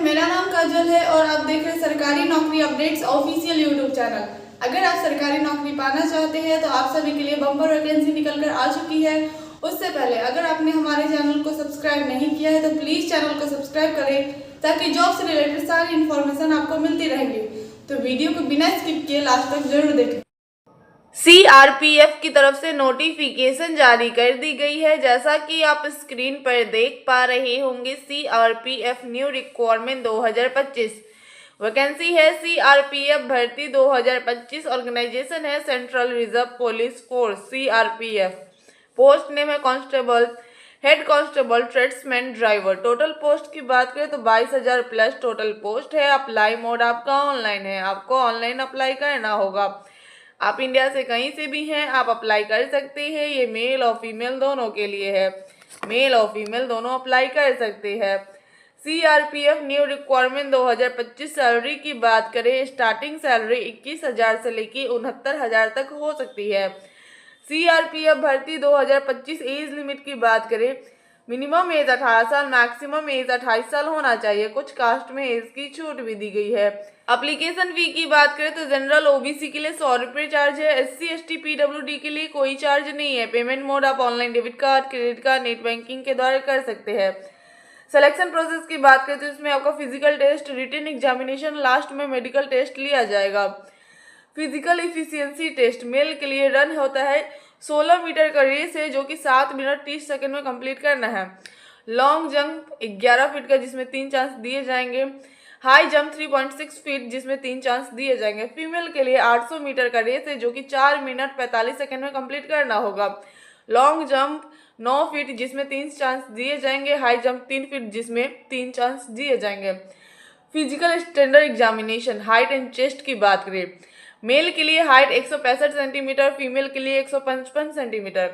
मेरा नाम काजल है और आप देख रहे हैं सरकारी नौकरी अपडेट्स ऑफिशियल यूट्यूब चैनल। अगर आप सरकारी नौकरी पाना चाहते हैं तो आप सभी के लिए बम्पर वैकेंसी निकल कर आ चुकी है। उससे पहले अगर आपने हमारे चैनल को सब्सक्राइब नहीं किया है तो प्लीज़ चैनल को सब्सक्राइब करें ताकि जॉब से रिलेटेड सारी इन्फॉर्मेशन आपको मिलती रहेगी। तो वीडियो को बिना स्किप किए लास्ट तक जरूर देखें। सीआरपीएफ की तरफ से नोटिफिकेशन जारी कर दी गई है। जैसा कि आप स्क्रीन पर देख पा रहे होंगे, सीआरपीएफ न्यू रिक्वायरमेंट 2025 वैकेंसी है। सीआरपीएफ भर्ती 2025 ऑर्गेनाइजेशन है central reserve police force CRPF. Post name है constable, head constable, tradesman, driver. Total post की बात करें तो 22,000 प्लस टोटल पोस्ट है। अप्लाई मोड आपका ऑनलाइन है, आपको ऑनलाइन अप्लाई करना होगा। आप इंडिया से कहीं से भी हैं, आप अप्लाई कर सकते हैं। ये मेल और फीमेल दोनों के लिए है, मेल और फीमेल दोनों अप्लाई कर सकते हैं। सीआरपीएफ न्यू रिक्वायरमेंट 2025 सैलरी की बात करें, स्टार्टिंग सैलरी 21,000 से लेकर 69,000 तक हो सकती है। सीआरपीएफ भर्ती 2025 एज लिमिट की बात करें, मिनिमम एज 18 साल, मैक्सिमम एज 28 साल होना चाहिए। कुछ कास्ट में एज की छूट भी दी गई है। एप्लीकेशन फी की बात करें तो जनरल ओबीसी के लिए 100 रुपये चार्ज है। एससी एसटी पीडब्ल्यूडी के लिए कोई चार्ज नहीं है। पेमेंट मोड आप online debit card, credit card, net banking के द्वारा कर सकते हैं। सिलेक्शन प्रोसेस की बात करें तो इसमें आपका physical test, written examination, last में मेडिकल टेस्ट लिया जाएगा। फिजिकल इफिशियंसी टेस्ट मेल के लिए रन होता है। 16 मीटर का रेस है जो कि 7 मिनट 30 सेकंड में कंप्लीट करना है। लॉन्ग जंप 11 फीट का जिसमें 3 चांस दिए जाएंगे। हाई जंप 3.6 फीट जिसमें 3 चांस दिए जाएंगे। फीमेल के लिए 800 मीटर का रेस है जो कि 4 मिनट 45 सेकंड में कंप्लीट करना होगा। लॉन्ग जंप 9 फीट जिसमें 3 चांस दिए जाएंगे। हाई जंप 3 फीट जिसमें 3 चांस दिए जाएंगे। Physical standard examination height and chest की बात करें, मेल के लिए हाइट 165 सेंटीमीटर, फीमेल के लिए 155 सेंटीमीटर।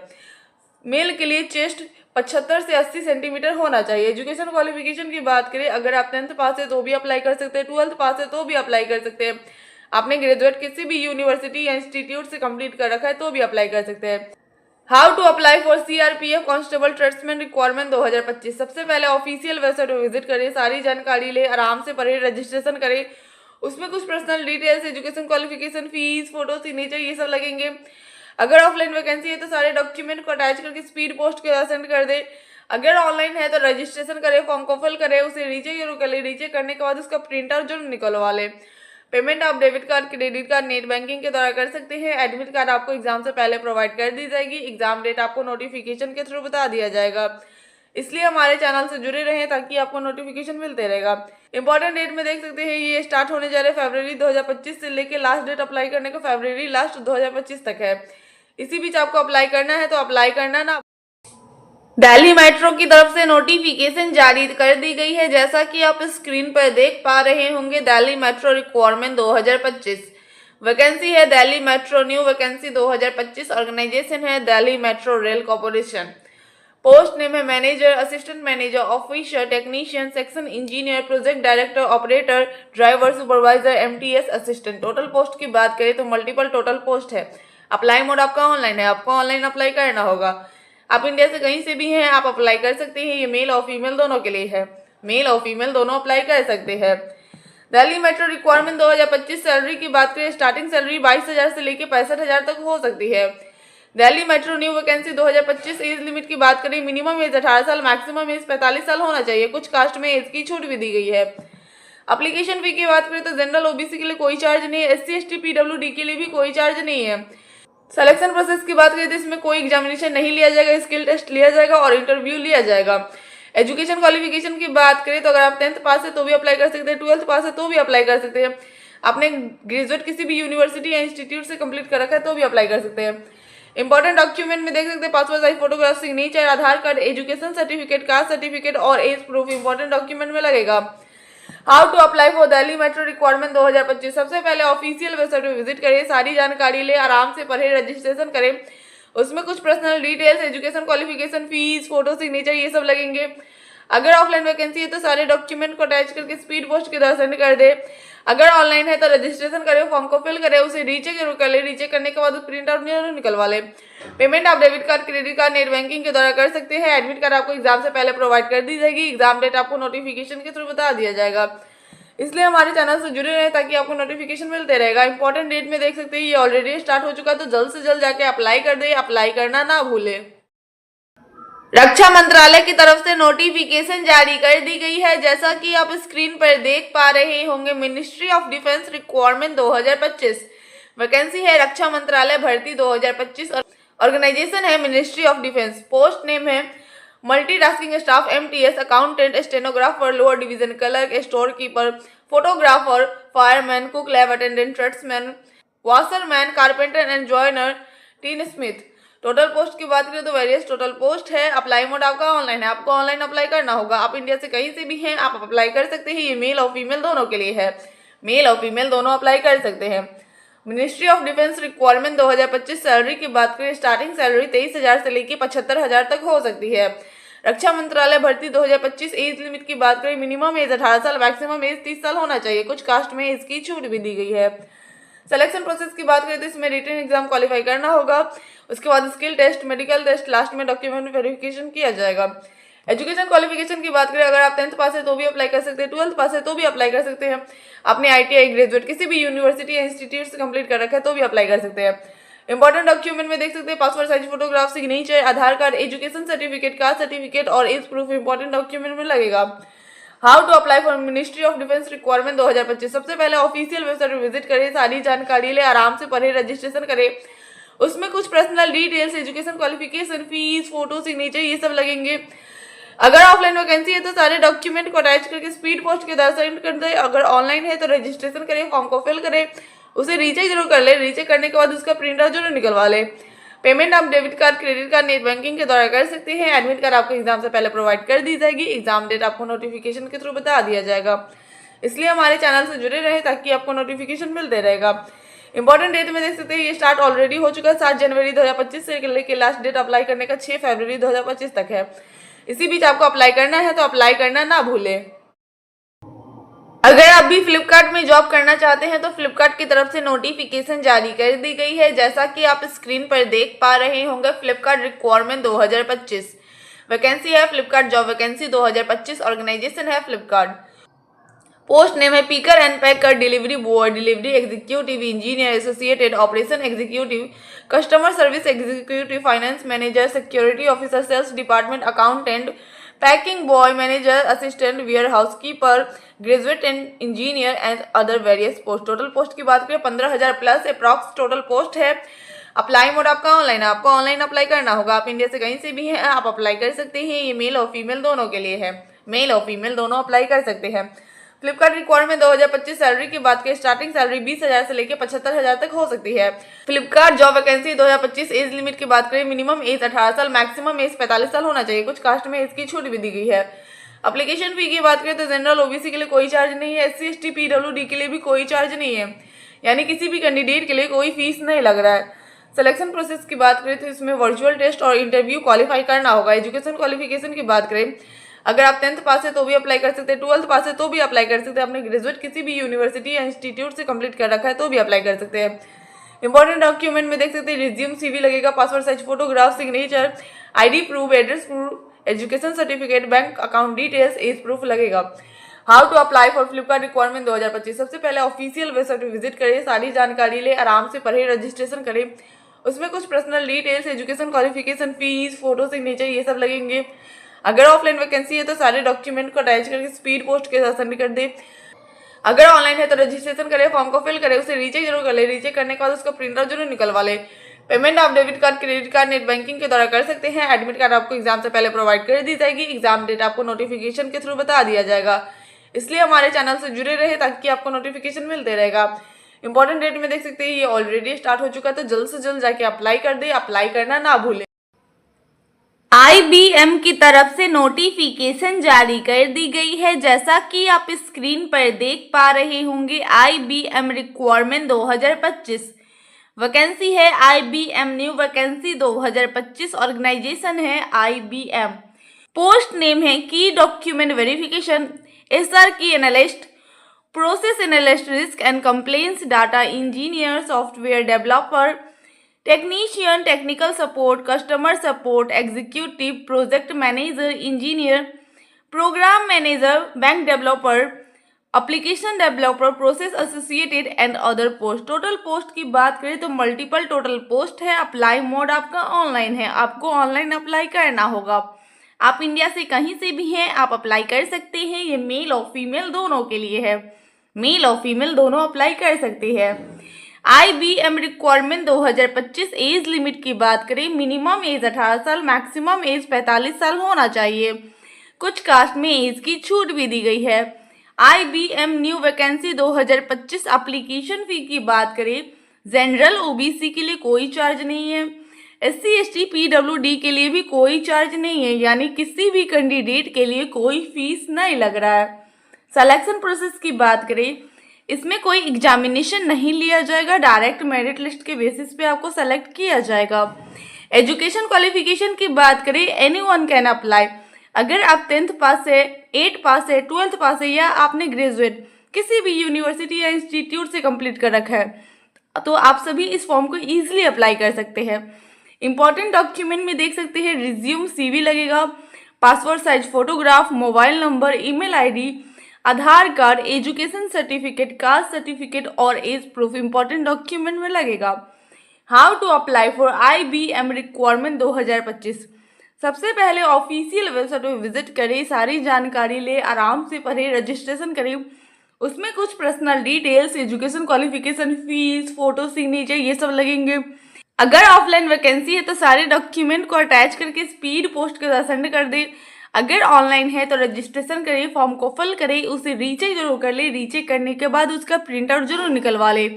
मेल के लिए चेस्ट 75 से 80 सेंटीमीटर होना चाहिए। एजुकेशन क्वालिफिकेशन की बात करें, अगर आप 10th पास है तो भी अप्लाई कर सकते हैं, 12th पास है तो भी अप्लाई कर सकते हैं, आपने ग्रेजुएट किसी भी यूनिवर्सिटी या इंस्टीट्यूट से कंप्लीट कर रखा है तो भी अप्लाई कर सकते हैं। How to apply for CRPF constable tradesman requirement 2025। सबसे पहले ऑफिशियल वेबसाइट पर विजिट करें, सारी जानकारी ले, आराम से पढ़े, रजिस्ट्रेशन करें। उसमें कुछ personal details, education qualification, fees, photo, signature ये सब लगेंगे। अगर ऑफलाइन वैकेंसी है तो सारे डॉक्यूमेंट को अटैच करके स्पीड पोस्ट के साथ सेंड कर दे। अगर ऑनलाइन है तो रजिस्ट्रेशन करें, फॉर्म को फिल करें, उसे रीचे जरूर कर ले। रीचे करने के बाद उसका प्रिंट आउट जरूर निकलवा ले। पेमेंट आप debit card, credit card, net banking के द्वारा कर सकते हैं। एडमिट कार्ड आपको एग्जाम से पहले प्रोवाइड कर दी जाएगी। एग्जाम डेट आपको नोटिफिकेशन के थ्रू बता दिया जाएगा, इसलिए हमारे चैनल से जुड़े रहें ताकि आपको नोटिफिकेशन मिलते रहेगा। इंपॉर्टेंट डेट में देख सकते हैं ये स्टार्ट होने जा रहे फरवरी 2025 से लेके लास्ट डेट अप्लाई करने का फरवरी लास्ट 2025 तक है। इसी बीच आपको अप्लाई करना है तो अप्लाई करना ना। दिल्ली मेट्रो की तरफ से नोटिफिकेशन जारी कर दी गई है। जैसा कि आप स्क्रीन पर देख पा रहे होंगे, दिल्ली मेट्रो रिक्वायरमेंट 2025 वैकेंसी है। Delhi metro new vacancy 2025 organisation है Delhi metro rail corporation. Post name है manager, assistant manager, officer, technician, section engineer, project director, operator, driver, supervisor, MTS assistant. Total post की बात करें तो मल्टीपल टोटल पोस्ट है। Apply mode आपका online है, आपको ऑनलाइन अप्लाई करना होगा। आप इंडिया से कहीं से भी हैं, आप अप्लाई कर सकते हैं। ये मेल और फीमेल दोनों के लिए है, मेल और फीमेल दोनों अप्लाई कर सकते हैं। दिल्ली मेट्रो रिक्वायरमेंट 2025 सैलरी की बात करें, स्टार्टिंग सैलरी 22,000 से लेकर 65,000 तक हो सकती है। Delhi metro new vacancy 2025 age limit की बात करें, मिनिमम एज 18 साल, मैक्सिमम एज 45 साल होना चाहिए। कुछ कास्ट में एज की छूट भी दी गई है। एप्लीकेशन फी की बात करें तो जनरल ओबीसी के लिए कोई चार्ज नहीं है। एससी एसटी पीडब्ल्यूडी के लिए भी कोई चार्ज नहीं है। सिलेक्शन प्रोसेस की बात करें तो इसमें कोई एग्जामिनेशन नहीं लिया जाएगा, स्किल टेस्ट लिया जाएगा और इंटरव्यू लिया जाएगा। एजुकेशन क्वालिफिकेशन की बात करें तो अगर आप 10th पास है तो भी अप्लाई कर सकते हैं, 12th पास है तो भी अप्लाई कर सकते हैं, आपने ग्रेजुएट किसी भी यूनिवर्सिटी या इंस्टीट्यूट से कंप्लीट कर रखा है तो भी अप्लाई कर सकते हैं। इंपॉर्टेंट डॉक्यूमेंट में देख सकते हैं passport size photograph, signature, Aadhaar card, education certificate, caste certificate और एज प्रूफ इंपॉर्टेंट डॉक्यूमेंट में लगेगा। How to apply for Delhi metro requirement 2025। सबसे पहले ऑफिशियल वेबसाइट पर विजिट करें, सारी जानकारी ले, आराम से पढ़े, रजिस्ट्रेशन करें। उसमें कुछ personal details, education qualification, fees, photo, signature ये सब लगेंगे। अगर ऑफलाइन वैकेंसी है तो सारे डॉक्यूमेंट को अटैच करके स्पीड पोस्ट के द्वारा सेंड कर दे। अगर ऑनलाइन है तो रजिस्ट्रेशन करे, फॉर्म को फिल करे, उसे रीचेक जरूर कर ले। रीचेक करने के बाद प्रिंट आउट जरूर निकलवा ले। पेमेंट आप debit card, credit card, net banking के द्वारा कर सकते हैं। एडमिट कार्ड आपको एग्जाम से पहले प्रोवाइड कर दी जाएगी। एग्जाम डेट आपको नोटिफिकेशन के थ्रू बता दिया जाएगा। इसलिए हमारे चैनल से जुड़े रहे ताकि आपको नोटिफिकेशन मिलते रहेगा। इंपॉर्टेंट डेट में देख सकते हैं ये ऑलरेडी स्टार्ट हो चुका है, तो जल्द से जल्द जाके अप्लाई कर दे। अप्लाई करना ना भूले। रक्षा मंत्रालय की तरफ से नोटिफिकेशन जारी कर दी गई है। जैसा कि आप स्क्रीन पर देख पा रहे होंगे, ministry of defence requirement 2025 vacancy है रक्षा मंत्रालय भर्ती 2025। ऑर्गेनाइजेशन है ministry of defence. Post name है multitasking staff MTS, accountant, stenographer, lower division clerk, store keeper, photographer, fireman, cook, lab attendant, tradesman, washerman, carpenter and joiner, tinsmith. Total post की बात करें तो वेरियस टोटल पोस्ट है। Apply mode आपका online है, आपको online apply करना होगा। आप इंडिया से कहीं से भी हैं, आप अप्लाई कर सकते हैं। ये मेल और फीमेल दोनों के लिए है। मेल और फीमेल दोनों अप्लाई कर सकते हैं। Ministry of defence requirement 2025 salary की बात करें, स्टार्टिंग सैलरी 23,000 से लेकर 75,000 तक हो सकती है। रक्षा मंत्रालय भर्ती 2025। एज लिमिट की बात करें, मिनिमम एज 18 साल, मैक्सिमम एज 30 साल होना चाहिए। कुछ कास्ट में इसकी छूट भी दी गई है। सिलेक्शन प्रोसेस की बात करें तो इसमें रिटन एग्जाम क्वालिफाई करना होगा। उसके बाद skill test, medical test, last में डॉक्यूमेंट वेरिफिकेशन किया जाएगा। एजुकेशन क्वालिफिकेशन की बात करें, अगर आप 10th पास है तो भी अप्लाई कर सकते हैं, 12th पास है तो भी अप्लाई कर सकते हैं। आपने ITI ग्रेजुएट किसी भी यूनिवर्सिटी या इंस्टीट्यूट से कंप्लीट कर रखा है तो भी अप्लाई कर सकते हैं। इंपॉर्टेंट डॉक्यूमेंट में देख सकते हैं passport size photograph, signature, Aadhaar card, education certificate, caste certificate और एज प्रूफ इंपॉर्टेंट डॉक्यूमेंट में लगेगा। How to apply for ministry of defence requirement 2025। सबसे पहले ऑफिशियल वेबसाइट विजिट करें, सारी जानकारी ले, आराम से पढ़े, रजिस्ट्रेशन करें। उसमें कुछ personal details, education qualification, fees, photo, signature ये सब लगेंगे। अगर ऑफलाइन वैकेंसी है तो सारे डॉक्यूमेंट को अटैच करके स्पीड पोस्ट के द्वारा सेंड कर दे। अगर ऑनलाइन है तो रजिस्ट्रेशन करें, फॉर्म को फिल करें, उसे रीचेक जरूर कर ले। रीचेक करने के बाद उसका प्रिंट आउट जरूर निकलवा ले। पेमेंट आप debit card, credit card, net banking के द्वारा कर सकते हैं। एडमिट कार्ड आपको एग्जाम से पहले प्रोवाइड कर दी जाएगी। एग्जाम डेट आपको नोटिफिकेशन के थ्रू बता दिया जाएगा। इसलिए हमारे चैनल से जुड़े रहे ताकि आपको नोटिफिकेशन मिलते रहेगा। इंपॉर्टेंट डेट में देख सकते हैं ये स्टार्ट ऑलरेडी हो चुका है। 7 जनवरी 2025 से लेकर लास्ट डेट अप्लाई करने का 6 फरवरी 2025 तक है। इसी बीच आपको अप्लाई करना है तो अप्लाई करना ना भूलें। अगर आप भी फ्लिपकार्ट में जॉब करना चाहते हैं तो फ्लिपकार्ट की तरफ से नोटिफिकेशन जारी कर दी गई है। जैसा कि आप स्क्रीन पर देख पा रहे होंगे, फ्लिपकार्ट रिक्वायरमेंट 2025 वैकेंसी है फ्लिपकार्ट जॉब वैकेंसी 2025। ऑर्गेनाइजेशन है फ्लिपकार्ट। पोस्ट नेम है picker and packer, delivery boy, delivery executive, engineer, associated, operation executive, customer service executive, finance manager, security officer, sales department, accountant, packing boy, manager, assistant, warehouse keeper, graduate and engineer and other various post. Total post की बात करें 15,000 plus approx total post है। Apply mode आपका online है, आपको online apply करना होगा। आप इंडिया से कहीं से भी हैं, आप अप्लाई कर सकते हैं। ये मेल और फीमेल दोनों के लिए है। मेल और फीमेल दोनों अप्लाई कर सकते हैं। फ्लिपकार्ट रिक्वायरमेंट 2025 सैलरी की बात करें, स्टार्टिंग सैलरी 20,000 से लेकर 75,000 तक हो सकती है। Flipkart job vacancy 2025। Age limit की बात करें, मिनिमम एज 18 साल, मैक्सिमम एज 45 साल होना चाहिए। कुछ कास्ट में इसकी छूट भी दी गई है। एप्लीकेशन फी की बात करें तो जनरल OBC के लिए कोई चार्ज नहीं है। SC ST PWD के लिए भी कोई चार्ज नहीं है, यानी किसी भी कैंडिडेट के लिए कोई फीस नहीं लग रहा है। सिलेक्शन प्रोसेस की बात करें तो इसमें वर्चुअल टेस्ट और इंटरव्यू क्वालिफाई करना होगा। एजुकेशन क्वालिफिकेशन की बात करें, अगर आप 10th पास है तो भी अप्लाई कर सकते हैं, 12th पास है तो भी अप्लाई कर सकते हैं, आपने ग्रेजुएट किसी भी यूनिवर्सिटी या इंस्टीट्यूट से कंप्लीट कर रखा है तो भी अप्लाई कर सकते हैं। इंपॉर्टेंट डॉक्यूमेंट में देख सकते हैं रिज्यूम, CV लगेगा, passport size photograph, signature, ID proof, address proof, education certificate, bank account details, age proof लगेगा। How to apply for Flipkart requirement 2025। सबसे पहले ऑफिशियल वेबसाइट विजिट करें, सारी जानकारी ले, आराम से पढ़े, रजिस्ट्रेशन करें। उसमें कुछ personal details, education qualification, fees, photo, signature ये सब लगेंगे। अगर ऑफलाइन वैकेंसी है तो सारे डॉक्यूमेंट को अटैच करके स्पीड पोस्ट के साथ सेंड कर दे। अगर ऑनलाइन है तो रजिस्ट्रेशन करें, फॉर्म को फिल करें, उसे रीचेक जरूर कर ले। रीचेक करने के बाद उसका प्रिंट आउट जरूर निकलवा ले। पेमेंट आप debit card, credit card, net banking के द्वारा कर सकते हैं। एडमिट कार्ड आपको एग्जाम से पहले प्रोवाइड कर दी जाएगी। एग्जाम डेट आपको नोटिफिकेशन के थ्रू बता दिया जाएगा। इसलिए हमारे चैनल से जुड़े रहे ताकि आपको नोटिफिकेशन मिलते रहेगा। इंपॉर्टेंट डेट में देख सकते हैं ये ऑलरेडी स्टार्ट हो चुका है, तो जल्द से जल्द जाके अप्लाई कर दे। अप्लाई करना ना भूलें। IBM की तरफ से नोटिफिकेशन जारी कर दी गई है। जैसा कि आप स्क्रीन पर देख पा रहे होंगे, IBM रिक्वायरमेंट 2025 वैकेंसी है IBM न्यू वैकेंसी 2025। ऑर्गेनाइजेशन है IBM। पोस्ट नेम है की डॉक्यूमेंट वेरिफिकेशन, एसआर की analyst, process analyst, risk and complaints, data engineer, software developer, technician, technical support, customer support, executive, project manager, engineer, program manager, bank developer, application developer, process associated and other post. Total post की बात करें तो multiple total post है। Apply mode आपका online है, आपको online apply करना होगा। आप इंडिया से कहीं से भी हैं, आप अप्लाई कर सकते हैं। ये मेल और फीमेल दोनों के लिए है, मेल और फीमेल दोनों अप्लाई कर सकते हैं। IBM रिक्वायरमेंट 2025 एज लिमिट की बात करें, मिनिमम एज 18 साल, मैक्सिमम एज 45 साल होना चाहिए। कुछ कास्ट में एज की छूट भी दी गई है। IBM new vacancy 2025 application fee की बात करें, जनरल OBC के लिए कोई चार्ज नहीं है, SC ST PWD के लिए भी कोई चार्ज नहीं है, यानी किसी भी कैंडिडेट के लिए कोई फीस नहीं लग रहा है। सिलेक्शन प्रोसेस की बात करें, इसमें कोई एग्जामिनेशन नहीं लिया जाएगा, डायरेक्ट मेरिट लिस्ट के बेसिस पे आपको सेलेक्ट किया जाएगा। एजुकेशन क्वालिफिकेशन की बात करें, एनीवन कैन अप्लाई। अगर आप 10th पास है, 8 पास है, 12th पास है या आपने ग्रेजुएट किसी भी यूनिवर्सिटी या इंस्टीट्यूट से कंप्लीट कर रखा है तो आप सभी इस फॉर्म को ईजिली अप्लाई कर सकते हैं। इंपॉर्टेंट डॉक्यूमेंट में देख सकते हैं रिज्यूम, CV लगेगा, passport size photograph, mobile number, email ID, Aadhaar card, education certificate, caste certificate और एज प्रूफ इंपॉर्टेंट डॉक्यूमेंट में लगेगा। How to apply for IBM requirement 2025। सबसे पहले ऑफिशियल वेबसाइट पर विजिट करें, सारी जानकारी ले, आराम से पढ़े, रजिस्ट्रेशन करें। उसमें कुछ personal details, education qualification, fees, photo, signature ये सब लगेंगे। अगर ऑफलाइन वैकेंसी है तो सारे डॉक्यूमेंट को अटैच करके स्पीड पोस्ट के साथ सेंड कर दे। अगर ऑनलाइन है तो रजिस्ट्रेशन करें, फॉर्म को फिल करें, उसे रीचेक जरूर कर ले। रीचेक करने के बाद उसका प्रिंट आउट जरूर निकलवा ले।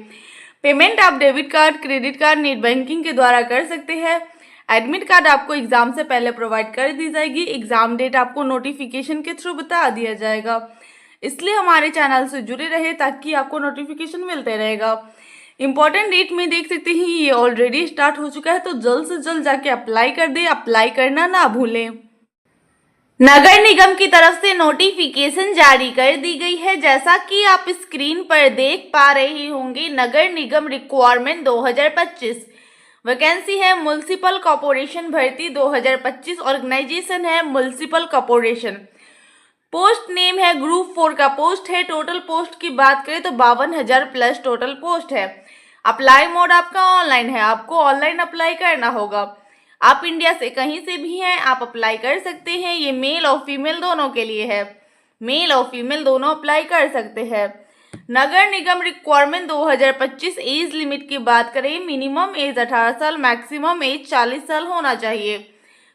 पेमेंट आप debit card, credit card, net banking के द्वारा कर सकते हैं। एडमिट कार्ड आपको एग्जाम से पहले प्रोवाइड कर दी जाएगी। एग्जाम डेट आपको नोटिफिकेशन के थ्रू बता दिया जाएगा, इसलिए हमारे चैनल से जुड़े रहे ताकि आपको नोटिफिकेशन मिलते रहेगा। इंपॉर्टेंट डेट में देख सकते हैं ये ऑलरेडी स्टार्ट हो चुका है, तो जल्द से जल्द जाके अप्लाई कर दे। अप्लाई करना ना भूलें। नगर निगम की तरफ से नोटिफिकेशन जारी कर दी गई है, जैसा कि आप स्क्रीन पर देख पा रहे होंगे। नगर निगम रिक्वायरमेंट 2025 वैकेंसी है म्युनिसिपल कॉर्पोरेशन भर्ती 2025, ऑर्गेनाइजेशन है म्युनिसिपल कॉर्पोरेशन। पोस्ट नेम है ग्रुप 4 का पोस्ट है। टोटल पोस्ट की बात करें तो 52,000 प्लस टोटल पोस्ट है। अप्लाई मोड आपका ऑनलाइन है, आपको ऑनलाइन अप्लाई करना होगा। आप इंडिया से कहीं से भी हैं, आप अप्लाई कर सकते हैं। ये मेल और फीमेल दोनों के लिए है, मेल और फीमेल दोनों अप्लाई कर सकते हैं। नगर निगम रिक्वायरमेंट 2025 एज लिमिट की बात करें, मिनिमम एज 18 साल, मैक्सिमम एज 40 साल होना चाहिए।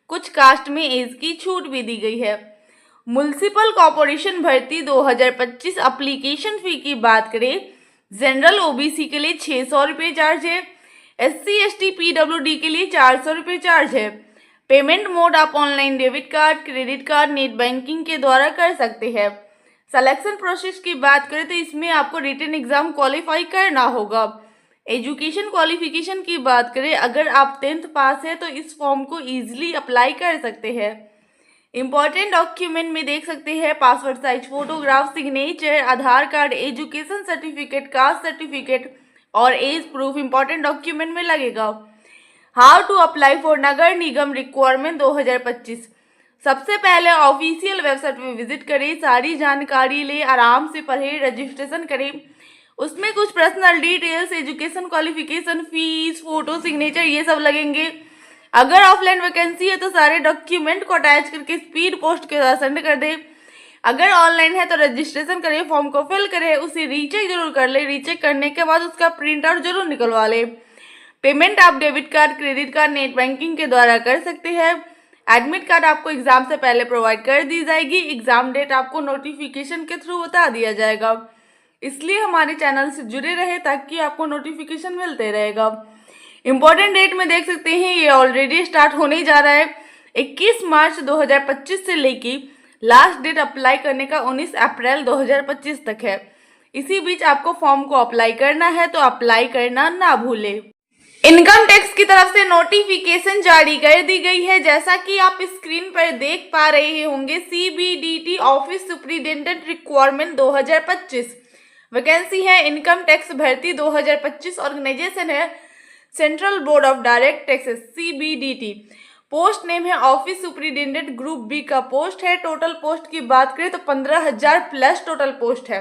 कुछ कास्ट में एज की छूट भी दी गई है। म्युनिसिपल कॉर्पोरेशन भर्ती 2025 एप्लीकेशन फी की बात करें, जनरल OBC के लिए 600 रुपये चार्ज है, SC ST PWD के लिए 400 रुपये चार्ज है। पेमेंट मोड आप online debit card, credit card, net banking के द्वारा कर सकते हैं। सिलेक्शन प्रोसेस की बात करें तो इसमें आपको रिटन एग्जाम क्वालिफाई करना होगा। एजुकेशन क्वालिफिकेशन की बात करें, अगर आप 10th पास है तो इस फॉर्म को ईजिली अप्लाई कर सकते हैं। इंपॉर्टेंट डॉक्यूमेंट में देख सकते हैं passport size photograph, signature, Aadhaar card, education certificate, caste certificate और एज प्रूफ इंपॉर्टेंट डॉक्यूमेंट में लगेगा। हाउ टू अप्लाई फॉर नगर निगम रिक्वायरमेंट 2025। सबसे पहले ऑफिशियल वेबसाइट पे विजिट करें, सारी जानकारी ले, आराम से पढ़े, रजिस्ट्रेशन करें। उसमें कुछ personal details, education qualification, fees, photo, signature ये सब लगेंगे। अगर ऑफलाइन वैकेंसी है तो सारे डॉक्यूमेंट को अटैच करके स्पीड पोस्ट के साथ सेंड कर दे। अगर ऑनलाइन है तो रजिस्ट्रेशन करें, फॉर्म को फिल करें, उसे रीचेक जरूर कर ले। रीचेक करने के बाद उसका प्रिंट आउट जरूर निकलवा ले। पेमेंट आप debit card, credit card, net banking के द्वारा कर सकते हैं। एडमिट कार्ड आपको एग्जाम से पहले प्रोवाइड कर दी जाएगी। एग्जाम डेट आपको नोटिफिकेशन के थ्रू बता दिया जाएगा, इसलिए हमारे चैनल से जुड़े रहे ताकि आपको नोटिफिकेशन मिलते रहेगा। इंपॉर्टेंट डेट में देख सकते हैं ये ऑलरेडी स्टार्ट होने जा रहा है। 21 मार्च 2025 से लेके लास्ट डेट अप्लाई करने का 19 अप्रैल 2025 तक है। इसी बीच आपको फॉर्म को अप्लाई करना है, तो अप्लाई करना ना भूले। इनकम टैक्स की तरफ से नोटिफिकेशन जारी कर दी गई है। जैसा कि आप स्क्रीन पर देख पा रहे होंगे, CBDT office superintendent requirement 2025 vacancy है। इनकम टैक्स भर्ती 2025 ऑर्गेनाइजेशन है central board of direct taxes CBDT। Post name है ऑफिस सुपरिटेंडेंट ग्रुप बी का पोस्ट है। टोटल पोस्ट की बात करें तो 15,000 प्लस टोटल पोस्ट है।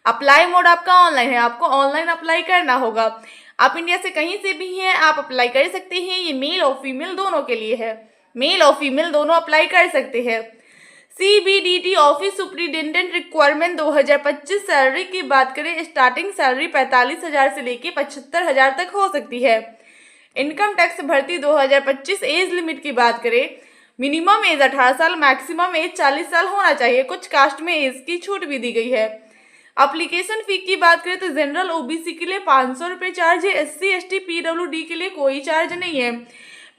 अप्लाई मोड आपका ऑनलाइन है, आपको ऑनलाइन अप्लाई करना होगा। आप इंडिया से कहीं से भी हैं, आप अप्लाई कर सकते हैं। ये मेल और फीमेल दोनों के लिए है, मेल और फीमेल दोनों अप्लाई कर सकते हैं। CBDT office superintendent requirement 2025 salary की बात करें, स्टार्टिंग सैलरी 45,000 से लेके 75,000 तक हो सकती है। इनकम टैक्स भर्ती 2025। एज लिमिट की बात करें, मिनिमम एज 18 साल, मैक्सिमम एज 40 साल होना चाहिए। कुछ कास्ट में एज की छूट भी दी गई है। एप्लीकेशन फी की बात करें तो जनरल OBC के लिए 500 रुपये चार्ज है। SC ST PWD के लिए कोई चार्ज नहीं है।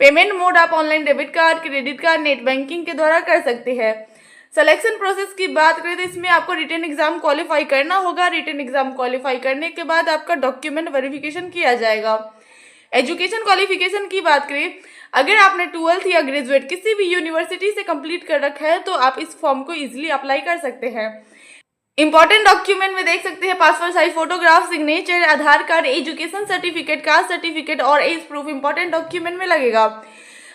पेमेंट मोड आप online debit card, credit card, net banking के द्वारा कर सकते हैं। सिलेक्शन प्रोसेस की बात करें तो इसमें आपको रिटन एग्जाम क्वालिफाई करना होगा। रिटन एग्जाम क्वालिफाई करने के बाद आपका डॉक्यूमेंट वेरिफिकेशन किया जाएगा। एजुकेशन क्वालिफिकेशन की बात करें, अगर आपने 12th या ग्रेजुएट किसी भी यूनिवर्सिटी से कंप्लीट कर रखा है तो आप इस फॉर्म को इजीली अप्लाई कर सकते हैं। इंपॉर्टेंट डॉक्यूमेंट में देख सकते हैं passport size photograph, signature, Aadhaar card, education certificate, caste certificate और एज प्रूफ इंपॉर्टेंट डॉक्यूमेंट में लगेगा।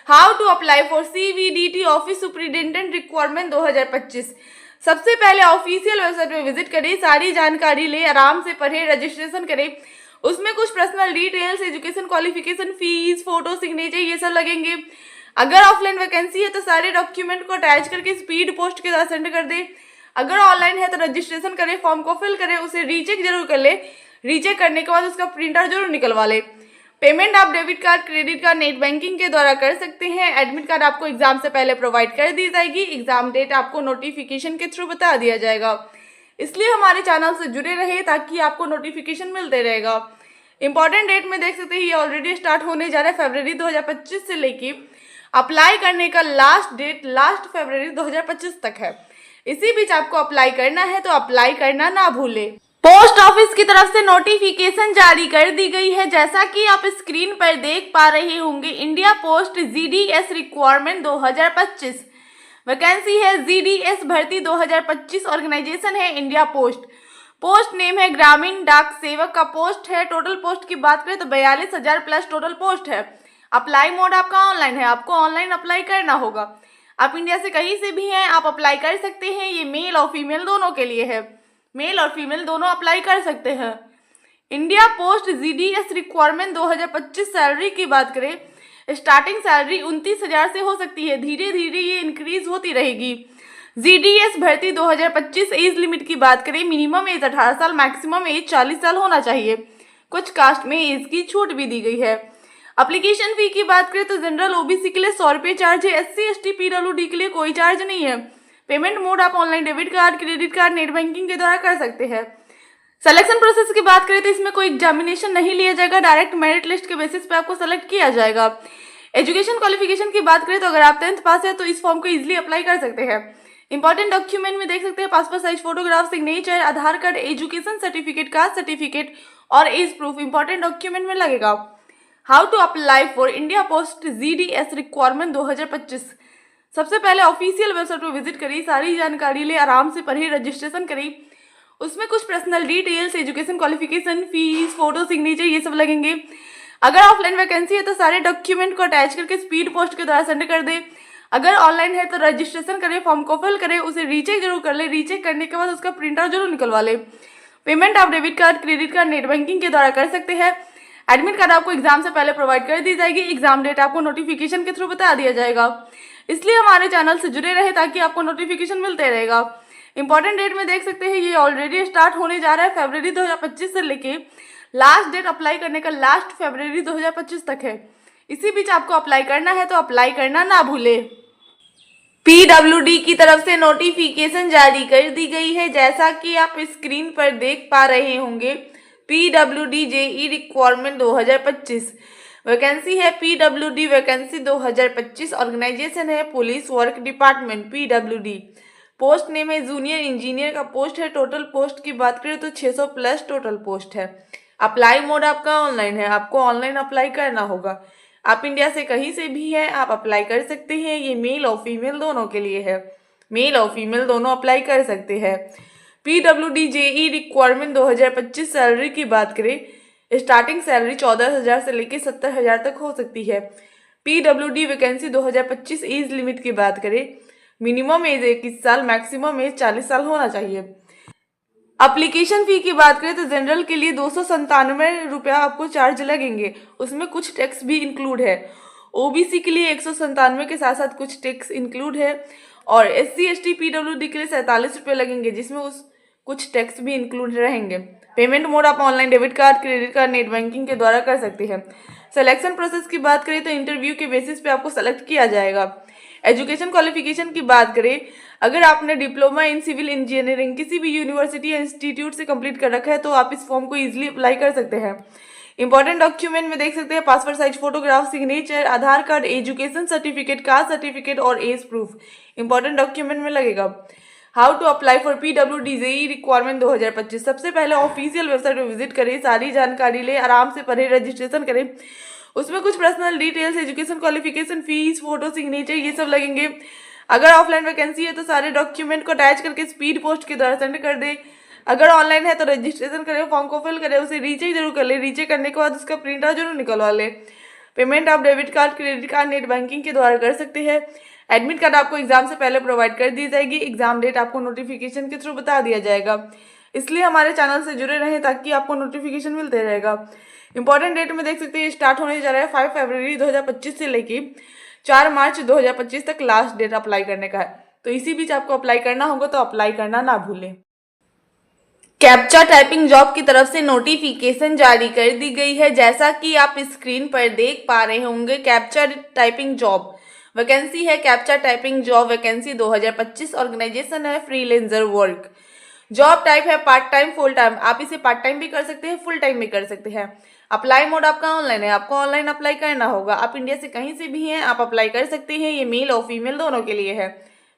How to apply for CBDT office superintendent requirement 2025। सबसे पहले ऑफिशियल वेबसाइट पे विजिट करें, सारी जानकारी ले, आराम से पढ़े, रजिस्ट्रेशन करें। उसमें कुछ personal details, education qualification, fees, photo, signature ये सब लगेंगे। अगर ऑफलाइन वैकेंसी है तो सारे डॉक्यूमेंट को अटैच करके स्पीड पोस्ट के साथ सेंड कर दे। अगर ऑनलाइन है तो रजिस्ट्रेशन करें, फॉर्म को फिल करें, उसे रीचेक जरूर कर ले। रीचेक करने के बाद उसका प्रिंटर जरूर निकलवा ले। पेमेंट आप debit card, credit card, net banking के द्वारा कर सकते हैं। एडमिट कार्ड आपको एग्जाम से पहले प्रोवाइड कर दी जाएगी। एग्जाम डेट आपको नोटिफिकेशन के थ्रू बता दिया जाएगा। इसलिए हमारे चैनल से जुड़े रहे ताकि आपको नोटिफिकेशन मिलते रहेगा। इंपॉर्टेंट डेट में देख सकते हैं ये ऑलरेडी स्टार्ट होने जा रहा है। फरवरी 2025 से लेके अप्लाई करने का लास्ट डेट लास्ट फरवरी 2025 तक है। इसी बीच आपको अप्लाई करना है तो अप्लाई करना ना भूलें। पोस्ट ऑफिस की तरफ से नोटिफिकेशन जारी कर दी गई है। जैसा कि आप स्क्रीन पर देख पा रहे होंगे, India post GDS requirement 2025 vacancy है। GDS भर्ती 2025 ऑर्गेनाइजेशन है इंडिया पोस्ट। पोस्ट नेम है ग्रामीण डाक सेवक का पोस्ट है। टोटल पोस्ट की बात करें तो 42,000 प्लस टोटल पोस्ट है। अप्लाई मोड आपका ऑनलाइन है, आपको ऑनलाइन अप्लाई करना होगा। आप इंडिया से कहीं से भी हैं, आप अप्लाई कर सकते हैं। ये मेल और फीमेल दोनों के लिए है, मेल और फीमेल दोनों अप्लाई कर सकते हैं। India post GDS requirement 2025 salary की बात करें, स्टार्टिंग सैलरी 29,000 से हो सकती है, धीरे धीरे ये इंक्रीज होती रहेगी। GDS भर्ती 2025। एज लिमिट की बात करें, मिनिमम एज 18 साल, मैक्सिमम एज 40 साल होना चाहिए। कुछ कास्ट में एज की छूट भी दी गई है। एप्लीकेशन फी की बात करें तो जनरल OBC के लिए 100 रुपये चार्ज है। SC ST PWD के लिए कोई चार्ज नहीं है। पेमेंट मोड आप online debit card, credit card, net banking के द्वारा कर सकते हैं। सिलेक्शन प्रोसेस की बात करें तो इसमें कोई एग्जामिनेशन नहीं लिया जाएगा, डायरेक्ट मेरिट लिस्ट के बेसिस पे आपको सेलेक्ट किया जाएगा। एजुकेशन क्वालिफिकेशन की बात करें तो अगर आप 10th पास है तो इस फॉर्म को इजीली अप्लाई कर सकते हैं। इंपॉर्टेंट डॉक्यूमेंट में देख सकते हैं passport size photograph, signature, Aadhaar card, education certificate, caste certificate और एज प्रूफ इंपॉर्टेंट डॉक्यूमेंट में लगेगा। How to apply for India post GDS requirement 2025। सबसे पहले ऑफिशियल वेबसाइट पर विजिट करिए, सारी जानकारी ले, आराम से पढ़िए, रजिस्ट्रेशन करिए। उसमें कुछ personal details, education qualification, fees, photo, signature ये सब लगेंगे। अगर ऑफलाइन वैकेंसी है तो सारे डॉक्यूमेंट को अटैच करके स्पीड पोस्ट के द्वारा सेंड कर दे। अगर ऑनलाइन है तो रजिस्ट्रेशन करें, फॉर्म को फिल करें, उसे रीचेक जरूर कर ले। रीचेक करने के बाद उसका प्रिंटर जरूर निकलवा ले। पेमेंट आप debit card, credit card, net banking के द्वारा कर सकते हैं। एडमिट कार्ड आपको एग्जाम से पहले प्रोवाइड कर दी जाएगी। एग्जाम डेट आपको नोटिफिकेशन के थ्रू बता दिया जाएगा। इसलिए हमारे चैनल से जुड़े रहे ताकि आपको नोटिफिकेशन मिलते रहेगा। इंपॉर्टेंट डेट में देख सकते हैं ये ऑलरेडी स्टार्ट होने जा रहा है। फरवरी 2025 से लेके लास्ट डेट अप्लाई करने का लास्ट फरवरी 2025 तक है। इसी बीच आपको अप्लाई करना है तो अप्लाई करना ना भूले। PWD की तरफ से नोटिफिकेशन जारी कर दी गई है। जैसा कि आप स्क्रीन पर देख पा रहे होंगे, PWD JE रिक्वायरमेंट 2025 वैकेंसी है। PWD वैकेंसी 2025 ऑर्गेनाइजेशन है police work department PWD। Post name है जूनियर इंजीनियर का पोस्ट है। टोटल पोस्ट की बात करें तो 600 प्लस टोटल पोस्ट है। अप्लाई मोड आपका ऑनलाइन है, आपको ऑनलाइन अप्लाई करना होगा। आप इंडिया से कहीं से भी हैं, आप अप्लाई कर सकते हैं। ये मेल और फीमेल दोनों के लिए है, मेल और फीमेल दोनों अप्लाई कर सकते हैं। PWD JE रिक्वायरमेंट 2025 सैलरी की बात करें, स्टार्टिंग सैलरी 14,000 से लेकर 70,000 तक हो सकती है। PWD वैकेंसी 2025 एज लिमिट की बात करें, मिनिमम एज 21 साल, मैक्सिमम एज 40 साल होना चाहिए। एप्लीकेशन फी की बात करें तो जनरल के लिए 297 रुपया आपको चार्ज लगेंगे, उसमें कुछ टैक्स भी इंक्लूड है। OBC के लिए 197 के साथ साथ कुछ टैक्स इंक्लूड है, और SC ST PWD के लिए 47 रुपये लगेंगे, जिसमें कुछ टैक्स भी इंक्लूड रहेंगे। पेमेंट मोड आप online debit card, credit card, net banking के द्वारा कर सकते हैं। सिलेक्शन प्रोसेस की बात करें तो इंटरव्यू के बेसिस पे आपको सेलेक्ट किया जाएगा। एजुकेशन क्वालिफिकेशन की बात करें, अगर आपने डिप्लोमा इन सिविल इंजीनियरिंग किसी भी यूनिवर्सिटी या इंस्टीट्यूट से कंप्लीट कर रखा है तो आप इस फॉर्म को इजीली अप्लाई कर सकते हैं। इंपॉर्टेंट डॉक्यूमेंट में देख सकते हैं passport size photograph, signature, Aadhaar card, education certificate, caste certificate और एज प्रूफ इंपॉर्टेंट डॉक्यूमेंट में लगेगा। How to apply for PWD JE requirement 2025। सबसे पहले ऑफिशियल वेबसाइट पर विजिट करें, सारी जानकारी ले, आराम से पढ़े, रजिस्ट्रेशन करें। उसमें कुछ personal details, education qualification, fees, photo, signature ये सब लगेंगे। अगर ऑफलाइन वैकेंसी है तो सारे डॉक्यूमेंट को अटैच करके स्पीड पोस्ट के द्वारा सेंड कर दे। अगर ऑनलाइन है तो रजिस्ट्रेशन करें, फॉर्म को फिल करें, उसे रीचेक जरूर कर ले। रीचेक करने के बाद उसका प्रिंट आउट जरूर निकलवा ले। पेमेंट आप debit card, credit card, net banking के द्वारा कर सकते हैं। एडमिट कार्ड आपको एग्जाम से पहले प्रोवाइड कर दी जाएगी। एग्जाम डेट आपको नोटिफिकेशन के थ्रू बता दिया जाएगा, इसलिए हमारे चैनल से जुड़े रहें ताकि आपको नोटिफिकेशन मिलते रहेगा। इंपॉर्टेंट डेट में देख सकते हैं स्टार्ट होने जा रहा है 5 फरवरी 2025 से लेके 4 मार्च 2025 तक लास्ट डेट अप्लाई करने का है। तो इसी बीच आपको अप्लाई करना होगा, तो अप्लाई करना ना भूलें। कैप्चा टाइपिंग जॉब की तरफ से नोटिफिकेशन जारी कर दी गई है। जैसा कि आप स्क्रीन पर देख पा रहे होंगे, कैप्चा टाइपिंग जॉब वैकेंसी है। Captcha typing job vacancy 2025, organisation है फ्रीलांसर वर्क। जॉब टाइप है पार्ट टाइम, फुल टाइम। आप इसे पार्ट टाइम भी कर सकते हैं, फुल टाइम भी कर सकते हैं। अप्लाई मोड आपका ऑनलाइन है, आपको ऑनलाइन अप्लाई करना होगा। आप इंडिया से कहीं से भी हैं, आप अप्लाई कर सकते हैं। ये मेल और फीमेल दोनों के लिए है,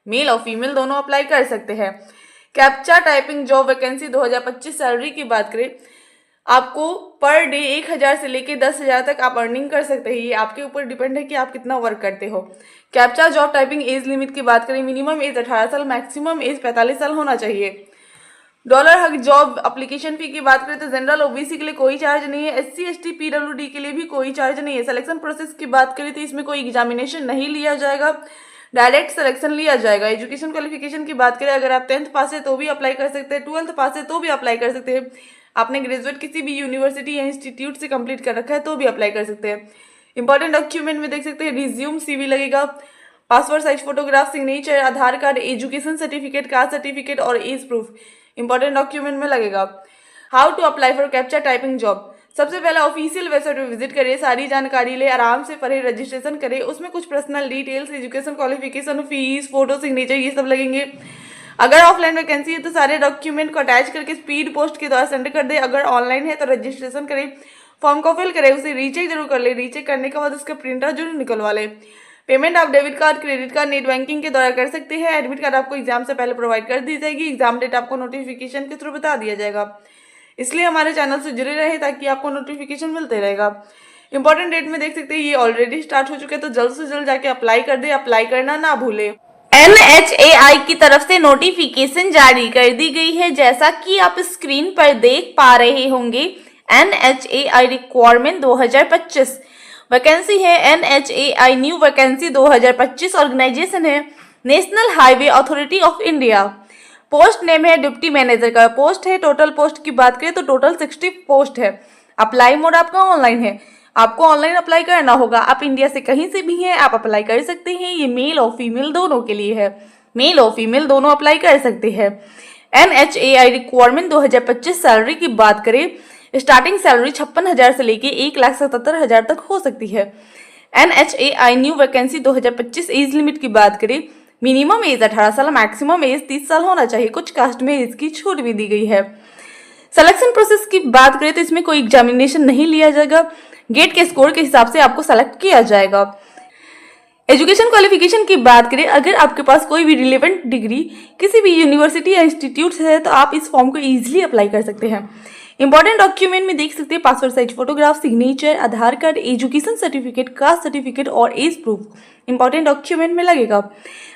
मेल और फीमेल दोनों अप्लाई कर सकते हैं। Captcha typing job vacancy 2025 salary की बात करें, आपको पर डे 1,000 से लेके 10,000 तक आप अर्निंग कर सकते हैं। ये आपके ऊपर डिपेंड है कि आप कितना वर्क करते हो। Captcha job typing age limit की बात करें, मिनिमम एज 18 साल, मैक्सिमम एज 45 साल होना चाहिए। डॉलर हक जॉब एप्लीकेशन फी की बात करें तो जनरल OBC के लिए कोई चार्ज नहीं है, SC ST PWD के लिए भी कोई चार्ज नहीं है। सिलेक्शन प्रोसेस की बात करें तो इसमें कोई एग्जामिनेशन नहीं लिया जाएगा, डायरेक्ट सिलेक्शन लिया जाएगा। एजुकेशन क्वालिफिकेशन की बात करें, अगर आप 10th पास है तो भी अप्लाई कर सकते हैं, 12th पास है तो भी अप्लाई कर सकते हैं, आपने ग्रेजुएट किसी भी यूनिवर्सिटी या इंस्टीट्यूट से कंप्लीट कर रखा है तो भी अप्लाई कर सकते हैं। इंपॉर्टेंट डॉक्यूमेंट में देख सकते हैं रिज्यूम, CV लगेगा, passport size photograph, signature, Aadhaar card, education certificate, caste certificate और एज प्रूफ इंपॉर्टेंट डॉक्यूमेंट में लगेगा। How to apply for captcha typing job. सबसे पहले ऑफिशियल वेबसाइट पर विजिट करें, सारी जानकारी ले, आराम से पढ़े, रजिस्ट्रेशन करें। उसमें कुछ personal details, education qualification, fees, photo, signature ये सब लगेंगे। अगर ऑफलाइन वैकेंसी है तो सारे डॉक्यूमेंट को अटैच करके स्पीड पोस्ट के द्वारा सेंड कर दे। अगर ऑनलाइन है तो रजिस्ट्रेशन करें, फॉर्म को फिल करें, उसे रीचेक जरूर कर ले। रीचेक करने के बाद उसका प्रिंट आउट जरूर निकलवा ले। पेमेंट आप debit card, credit card, net banking के द्वारा कर सकते हैं। एडमिट कार्ड आपको एग्जाम से पहले प्रोवाइड कर दी जाएगी। एग्जाम डेट आपको नोटिफिकेशन के थ्रू बता दिया जाएगा, इसलिए हमारे चैनल से जुड़े रहे ताकि आपको नोटिफिकेशन मिलते रहेगा। इंपॉर्टेंट डेट में देख सकते हैं ये ऑलरेडी स्टार्ट हो चुके हैं, तो जल्द से जल्द जाके अप्लाई कर दे। अप्लाई करना ना भूले। NHAI की तरफ से नोटिफिकेशन जारी कर दी गई है। जैसा कि आप स्क्रीन पर देख पा रहे होंगे, NHAI रिक्वायरमेंट 2025 वैकेंसी है। NHAI न्यू वैकेंसी 2025, ऑर्गेनाइजेशन है national highway authority of India. Post name है डिप्टी मैनेजर का पोस्ट है। टोटल पोस्ट की बात करें तो टोटल 60 पोस्ट है। अप्लाई मोड आपका ऑनलाइन है, आपको ऑनलाइन अप्लाई करना होगा। आप इंडिया से कहीं से भी हैं, आप अप्लाई कर सकते हैं। ये मेल और फीमेल दोनों के लिए है, मेल और फीमेल दोनों अप्लाई कर सकते हैं। NHAI रिक्वायरमेंट 2025 सैलरी की बात करें, स्टार्टिंग सैलरी 56,000 से लेके 1,77,000 तक हो सकती है। NHAI new vacancy 2025 age limit की बात करें, मिनिमम एज 18 साल, मैक्सिमम एज 30 साल होना चाहिए। कुछ कास्ट में इसकी छूट भी दी गई है। सिलेक्शन प्रोसेस की बात करें तो इसमें कोई एग्जामिनेशन नहीं लिया जाएगा, गेट के स्कोर के हिसाब से आपको सेलेक्ट किया जाएगा। एजुकेशन क्वालिफिकेशन की बात करें, अगर आपके पास कोई भी रिलेवेंट डिग्री किसी भी यूनिवर्सिटी या इंस्टीट्यूट से है तो आप इस फॉर्म को इजीली अप्लाई कर सकते हैं। इंपॉर्टेंट डॉक्यूमेंट में देख सकते हैं passport size photograph, signature, Aadhaar card, education certificate, caste certificate और एज प्रूफ इंपॉर्टेंट डॉक्यूमेंट में लगेगा।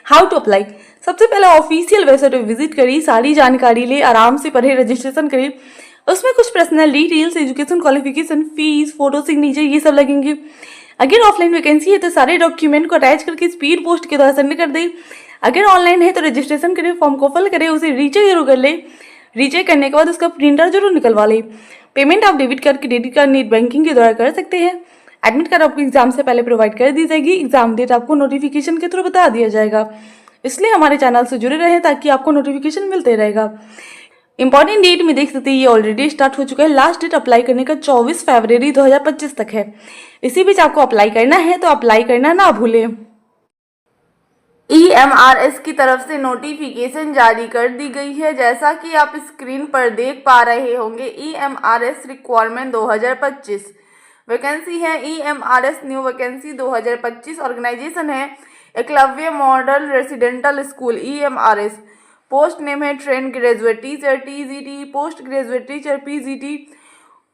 हाउ टू अप्लाई, सबसे पहले ऑफिशियल वेबसाइट पर विजिट करिए, सारी जानकारी ले, आराम से पढ़े, रजिस्ट्रेशन करिए। उसमें कुछ personal details, education qualification, fees, photo, signature ये सब लगेंगे। अगर ऑफलाइन वैकेंसी है तो सारे डॉक्यूमेंट को अटैच करके स्पीड पोस्ट के द्वारा सेंड कर दें। अगर ऑनलाइन है तो रजिस्ट्रेशन करें, फॉर्म को फिल करें, उसे रीचेक जरूर कर ले। रीचेक करने के बाद उसका प्रिंटर जरूर निकलवा ले। पेमेंट आप debit card, credit card, net banking के द्वारा कर सकते हैं। एडमिट कार्ड आपको एग्जाम से पहले प्रोवाइड कर दी जाएगी। एग्जाम डेट आपको नोटिफिकेशन के थ्रू बता दिया जाएगा, इसलिए हमारे चैनल से जुड़े रहें ताकि आपको नोटिफिकेशन मिलते रहेगा। इंपॉर्टेंट डेट में देख सकते हैं ये ऑलरेडी स्टार्ट हो चुका है। लास्ट डेट अप्लाई करने का 24 फरवरी 2025 तक है। इसी बीच आपको अप्लाई करना है तो अप्लाई करना ना भूलें। EMRS की तरफ से नोटिफिकेशन जारी कर दी गई है, जैसा कि आप स्क्रीन पर देख पा रहे होंगे। EMRS रिक्वायरमेंट 2025 वैकेंसी है। EMRS न्यू वैकेंसी 2025 ऑर्गेनाइजेशन है Eklavya model residential school EMRS। Post name है train graduate teacher TGT, post graduate teacher PGT,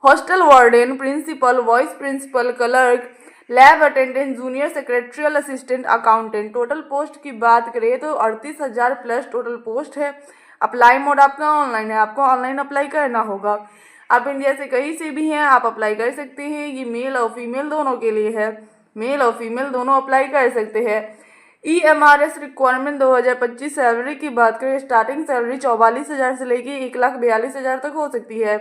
hostel warden, principal, vice principal, clerk, lab attendant, junior secretarial assistant, accountant. Total post की बात करें तो 38,000 plus total post है। Apply mode आपका online है, आपको online apply करना होगा। आप इंडिया से कहीं से भी हैं आप अप्लाई कर सकते हैं। ये मेल और फीमेल दोनों के लिए है, मेल और फीमेल दोनों अप्लाई कर सकते हैं। EMRS रिक्वायरमेंट 2025 सैलरी की बात करें, स्टार्टिंग सैलरी 44,000 से लेके 1,42,000 तक हो सकती है।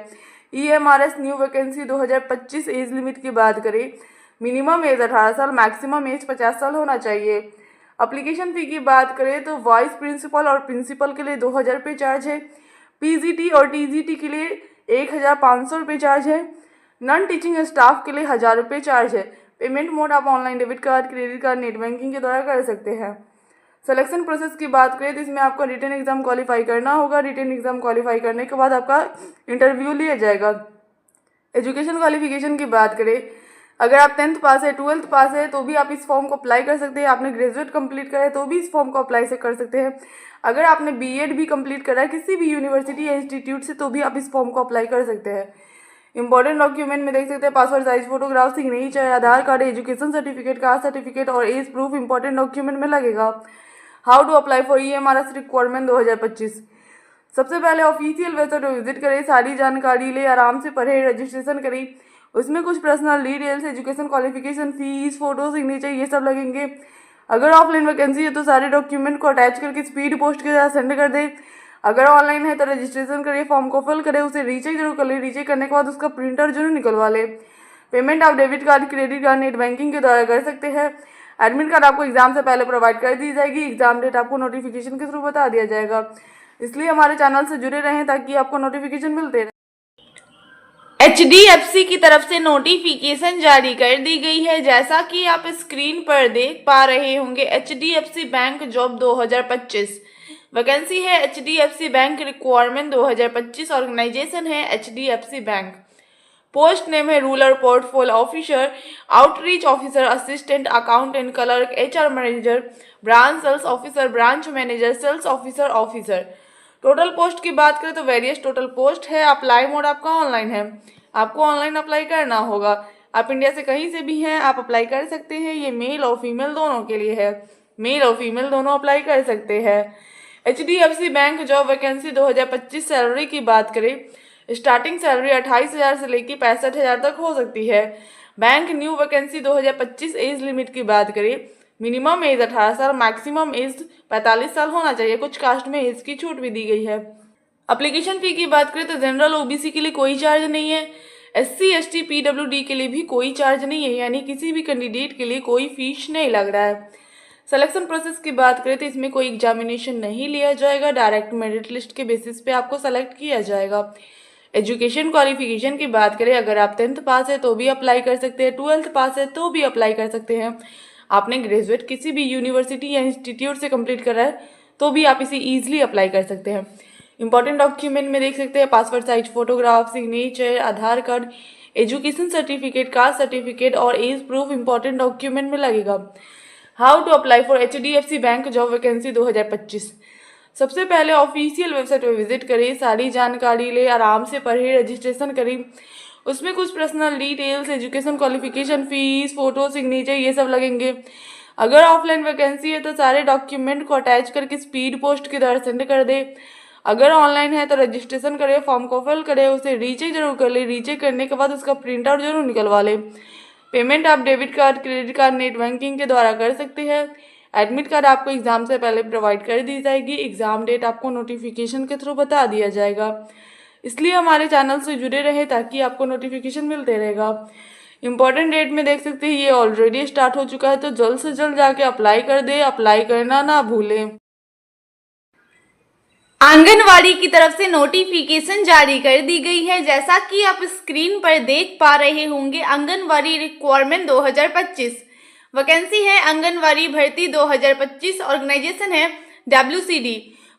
EMRS new vacancy 2025 age limit की बात करें, मिनिमम एज 18 साल, मैक्सिमम एज 50 साल होना चाहिए। एप्लीकेशन फ़ी की बात करें तो वाइस प्रिंसिपल और प्रिंसिपल के लिए 2,000 रुपये चार्ज है। PGT और TGT के लिए 1,500 रुपये चार्ज है। नॉन टीचिंग स्टाफ के लिए 1,000 रुपये चार्ज है। पेमेंट मोड आप online debit card, credit card, net banking के द्वारा कर सकते हैं। सिलेक्शन प्रोसेस की बात करें तो इसमें आपको रिटन एग्जाम क्वालिफाई करना होगा। रिटन एग्जाम क्वालिफाई करने के बाद आपका इंटरव्यू लिया जाएगा। एजुकेशन क्वालिफिकेशन की बात करें, अगर आप 10th पास है, 12th पास है तो भी आप इस फॉर्म को अप्लाई कर सकते हैं। आपने ग्रेजुएट कंप्लीट करा है तो भी इस फॉर्म को अप्लाई से कर सकते हैं। अगर आपने BEd भी कंप्लीट करा है किसी भी यूनिवर्सिटी या इंस्टीट्यूट से तो भी आप इस फॉर्म को अप्लाई कर सकते हैं। इंपॉर्टेंट डॉक्यूमेंट में देख सकते हैं passport size photograph, signature, Aadhaar card, education certificate, caste certificate और एज प्रूफ इंपॉर्टेंट डॉक्यूमेंट में लगेगा। How to apply for EMRS requirement 2025, सबसे पहले ऑफिशियल वेबसाइट पर विजिट करें, सारी जानकारी ले, आराम से पढ़े, रजिस्ट्रेशन करें। उसमें कुछ personal details, education qualification, fees, photo, signature ये सब लगेंगे। अगर ऑफलाइन वैकेंसी है तो सारे डॉक्यूमेंट को अटैच करके स्पीड पोस्ट के साथ सेंड कर दें। अगर ऑनलाइन है तो रजिस्ट्रेशन करिए, फॉर्म को फिल करें, उसे रीचेक जरूर कर ले। रीचेक करने के बाद उसका प्रिंटर जरूर निकलवा ले। पेमेंट आप debit card, credit card, net banking के द्वारा कर सकते हैं। एडमिट कार्ड आपको एग्जाम से पहले प्रोवाइड कर दी जाएगी। एग्जाम डेट आपको नोटिफिकेशन के थ्रू बता दिया जाएगा, इसलिए हमारे चैनल से जुड़े रहें ताकि आपको नोटिफिकेशन मिलते रहे। HDFC की तरफ से नोटिफिकेशन जारी कर दी गई है, जैसा कि आप स्क्रीन पर देख पा रहे होंगे। HDFC बैंक जॉब 2025 वैकेंसी है। HDFC बैंक रिक्वायरमेंट 2025 ऑर्गेनाइजेशन है HDFC बैंक। पोस्ट नेम है rural portfolio officer, outreach officer, assistant accountant, clerk, HR manager, branch sales officer, branch manager, sales officer, officer. Total post की बात करें तो various total post है। Apply mode आपका online है, आपको ऑनलाइन अप्लाई करना होगा। आप इंडिया से कहीं से भी हैं आप अप्लाई कर सकते हैं। ये मेल और फीमेल दोनों के लिए है, मेल और फीमेल दोनों अप्लाई कर सकते हैं। HDFC bank job vacancy 2025 salary की बात करें, स्टार्टिंग सैलरी 28,000 से लेकर 65,000 तक हो सकती है। Bank new vacancy 2025 age limit की बात करें, मिनिमम एज 18 साल, मैक्सिमम एज 45 साल होना चाहिए। कुछ कास्ट में एज की छूट भी दी गई है। एप्लीकेशन फ़ी की बात करें तो जनरल OBC के लिए कोई चार्ज नहीं है। SC ST PWD के लिए भी कोई चार्ज नहीं है, यानी किसी भी कैंडिडेट के लिए कोई फीस नहीं लग रहा है। सिलेक्शन प्रोसेस की बात करें तो इसमें कोई एग्जामिनेशन नहीं लिया जाएगा, डायरेक्ट मेरिट लिस्ट के बेसिस पे आपको सेलेक्ट किया जाएगा। एजुकेशन क्वालिफिकेशन की बात करें, अगर आप 10th पास है तो भी अप्लाई कर सकते हैं, 12th पास है तो भी अप्लाई कर सकते हैं। आपने ग्रेजुएट किसी भी यूनिवर्सिटी या इंस्टीट्यूट से कंप्लीट करा है तो भी आप इसे ईजिली अप्लाई कर सकते हैं। इंपॉर्टेंट डॉक्यूमेंट में देख सकते हैं passport size photograph, signature, Aadhaar card, education certificate, caste certificate और एज प्रूफ इंपॉर्टेंट डॉक्यूमेंट में लगेगा। How to apply for HDFC bank job vacancy 2025, सबसे पहले ऑफिशियल वेबसाइट पर विजिट करें, सारी जानकारी ले, आराम से पढ़े, रजिस्ट्रेशन करें। उसमें कुछ personal details, education qualification, fees, photo, signature ये सब लगेंगे। अगर ऑफलाइन वैकेंसी है तो सारे डॉक्यूमेंट को अटैच करके स्पीड पोस्ट के द्वारा सेंड कर दे। अगर ऑनलाइन है तो रजिस्ट्रेशन करें, फॉर्म को फिल करें, उसे रीचेक जरूर कर ले। रीचेक करने के बाद उसका प्रिंट आउट जरूर निकलवा ले। पेमेंट आप debit card, credit card, net banking के द्वारा कर सकते हैं। एडमिट कार्ड आपको एग्जाम से पहले प्रोवाइड कर दी जाएगी। एग्जाम डेट आपको नोटिफिकेशन के थ्रू बता दिया जाएगा। इसलिए हमारे चैनल से जुड़े रहें ताकि आपको नोटिफिकेशन मिलते रहेगा। इम्पॉर्टेंट डेट में देख सकते हैं ये ऑलरेडी स्टार्ट हो चुका है, तो जल्द से जल्द जाके अप्लाई कर दे। अप्लाई करना ना भूलें। आंगनवाड़ी की तरफ से नोटिफिकेशन जारी कर दी गई है। जैसा कि आप स्क्रीन पर देख पा रहे होंगे, आंगनवाड़ी रिक्वायरमेंट 2025 वैकेंसी है। आंगनवाड़ी भर्ती 2025 ऑर्गेनाइजेशन है WCD।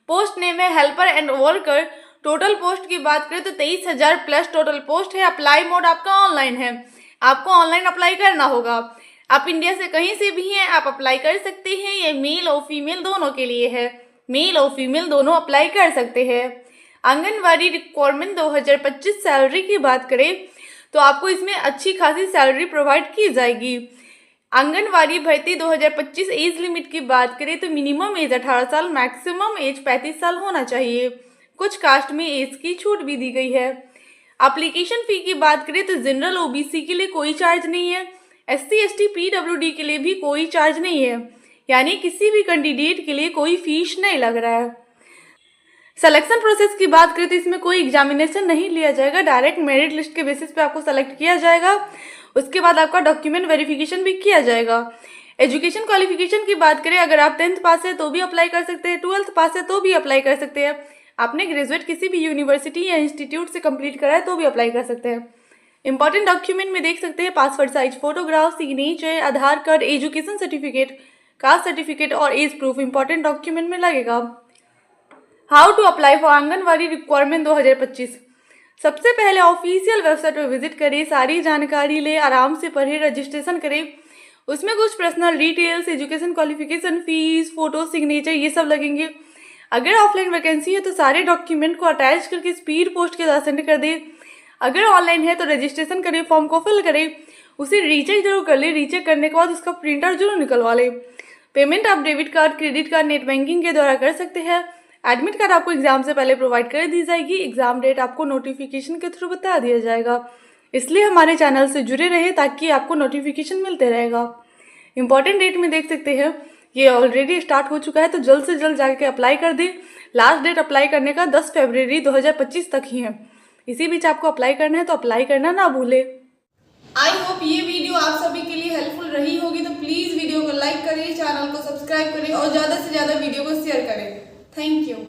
पोस्ट नेम है helper and worker. Total post की बात करें तो 23,000 प्लस टोटल पोस्ट है। अप्लाई मोड आपका ऑनलाइन है, आपको ऑनलाइन अप्लाई करना होगा। आप इंडिया से कहीं से भी हैं, आप अप्लाई कर सकते हैं। ये मेल और फीमेल दोनों के लिए है, मेल और फीमेल दोनों अप्लाई कर सकते हैं। आंगनवाड़ी रिक्वायरमेंट 2025 सैलरी की बात करें तो आपको इसमें अच्छी खासी सैलरी प्रोवाइड की जाएगी। आंगनवाड़ी भर्ती 2025 एज लिमिट की बात करें तो मिनिमम एज 18 साल, मैक्सिमम एज 35 साल होना चाहिए। कुछ कास्ट में एज की छूट भी दी गई है। एप्लीकेशन फ़ी की बात करें तो जनरल OBC के लिए कोई चार्ज नहीं है। SC ST PWD के लिए भी कोई चार्ज नहीं है, यानी किसी भी कैंडिडेट के लिए कोई फीस नहीं लग रहा है। सिलेक्शन प्रोसेस की बात करें तो इसमें कोई एग्जामिनेशन नहीं लिया जाएगा, डायरेक्ट मेरिट लिस्ट के बेसिस पे आपको सेलेक्ट किया जाएगा। उसके बाद आपका डॉक्यूमेंट वेरिफिकेशन भी किया जाएगा। एजुकेशन क्वालिफिकेशन की बात करें, अगर आप 10th पास है तो भी अप्लाई कर सकते हैं, 12th पास है तो भी अप्लाई कर सकते हैं, आपने ग्रेजुएट किसी भी यूनिवर्सिटी या इंस्टीट्यूट से कंप्लीट करा है तो भी अप्लाई कर सकते हैं। इंपॉर्टेंट डॉक्यूमेंट में देख सकते हैं passport size photograph, signature, Aadhaar card, education certificate, caste certificate और एज प्रूफ इंपॉर्टेंट डॉक्यूमेंट में लगेगा। How to apply for Anganwadi requirement 2025। सबसे पहले ऑफिशियल वेबसाइट पर विजिट करें, सारी जानकारी ले, आराम से पढ़े, रजिस्ट्रेशन करें। उसमें कुछ personal details, education qualification, fees, photo, signature ये सब लगेंगे। अगर ऑफलाइन वैकेंसी है तो सारे डॉक्यूमेंट को अटैच करके स्पीड पोस्ट के द्वारा सेंड कर दे। अगर ऑनलाइन है तो रजिस्ट्रेशन करें, फॉर्म को फिल करें, उसे रीचेक जरूर कर ले। रीचेक करने के बाद उसका प्रिंट आउट जरूर निकलवा ले। पेमेंट आप debit card, credit card, net banking के द्वारा कर सकते हैं। एडमिट कार्ड आपको एग्जाम से पहले प्रोवाइड कर दी जाएगी। एग्जाम डेट आपको नोटिफिकेशन के थ्रू बता दिया जाएगा। इसलिए हमारे चैनल से जुड़े रहे ताकि आपको नोटिफिकेशन मिलते रहेगा। इंपॉर्टेंट डेट में देख सकते हैं ये ऑलरेडी स्टार्ट हो चुका है, तो जल्द से जल्द जाके अप्लाई कर दें। लास्ट डेट अप्लाई करने का 10 फरवरी 2025 तक ही है। इसी बीच आपको अप्लाई करना है तो अप्लाई करना ना भूले। आई होप ये वीडियो आप सभी के लिए हेल्पफुल रही होगी, तो प्लीज़ वीडियो को लाइक करें, चैनल को सब्सक्राइब करें और ज़्यादा से ज़्यादा वीडियो को शेयर करें। Thank you.